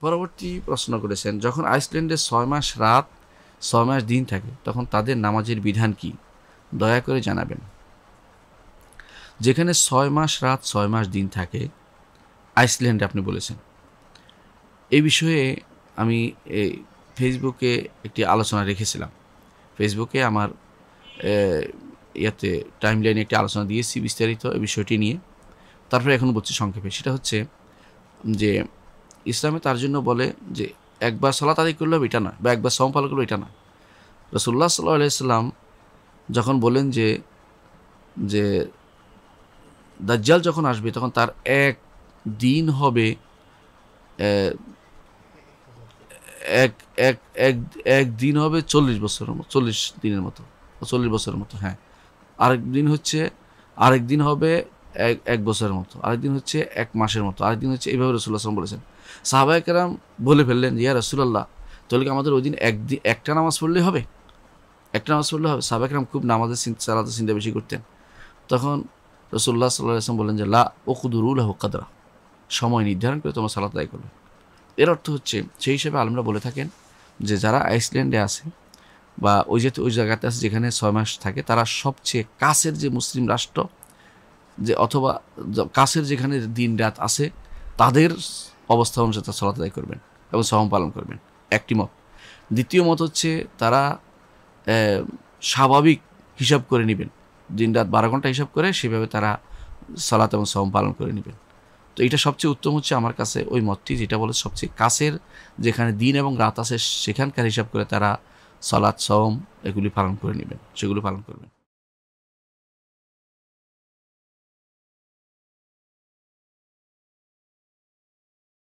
পরবর্তী প্রশ্ন করেছেন, যখন আইসল্যান্ডে 6 মাস রাত 6 মাস দিন থাকে তখন তাদের নামাজের বিধান কি, দয়া করে জানাবেন। যেখানে 6 মাস রাত 6 মাস দিন থাকে আইসল্যান্ডে আপনি বলেছেন, এই বিষয়ে আমি এই ফেসবুকে একটি আলোচনা রেখেছিলাম। ফেসবুকে আমার ইয়াতে টাইমলাইনে একটি আলোচনা দিয়েছি বিস্তারিত এই বিষয়টি নিয়ে। তারপরে এখন বলছি সংক্ষেপে। সেটা হচ্ছে যে ইসলামে তার জন্য বলে যে একবার সালাত আদায় করলেও এটা না, বা একবার সওম পালন করলেও এটা না। রাসূলুল্লাহ সাল্লাল্লাহু আলাইহি সাল্লাম যখন বলেন যে যে দাজ্জাল যখন আসবে তখন তার এক দিন হবে এক এক এক এক দিন হবে 40 বছরের মতো, 40 দিনের মতো, 40 বছরের মতো। হ্যাঁ, আরেক দিন হবে এক বছরের মতো, আরেকদিন হচ্ছে 1 মাসের মতো, আরেকদিন হচ্ছে এইভাবে রাসূলুল্লাহ সাল্লাল্লাহু আলাইহি ওয়াসাল্লাম বলেছেন। সাহাবায়ে কেরাম বলে ফেললেন, ইয়া রাসূলুল্লাহ, তাহলে কি আমাদের ওই দিন একটা নামাজ পড়লেই হবে? একটা নামাজ পড়লে হবে? সাহাবায়ে কেরাম খুব সালাতের চিন্তা বেশি করতেন। তখন রাসূলুল্লাহ সাল্লাল্লাহু আলাইহি ওয়াসাল্লাম বলেন যে লা উকদুরু লাহু কদরা, সময় নির্ধারণ করে তোমরা সালাত আদায় করবে। এর অর্থ হচ্ছে সেই হিসেবে আলেমরা বলে থাকেন যে যারা আইসল্যান্ডে আছে বা ওই জায়গাতে আছে যেখানে 6 মাস থাকে, তারা সবচেয়ে কাছের যে মুসলিম রাষ্ট্র যে অথবা কাছের যেখানে দিন রাত আছে তাদের অবস্থা অনুসারে তারা সালাত আদায় করবেন এবং সওম পালন করবেন, একটি মত। দ্বিতীয় মত হচ্ছে তারা স্বাভাবিক হিসাব করে নেবেন, দিন রাত 12 ঘন্টা হিসাব করে সেভাবে তারা সালাত এবং সওম পালন করে নেবেন। তো এটা সবচেয়ে উত্তম হচ্ছে আমার কাছে ওই মতটি, যেটা বলে সবচেয়ে কাছের যেখানে দিন এবং রাত আছে সেখানকার হিসাব করে তারা সালাত সওম এগুলি পালন করে নেবেন, সেগুলি পালন করবেন।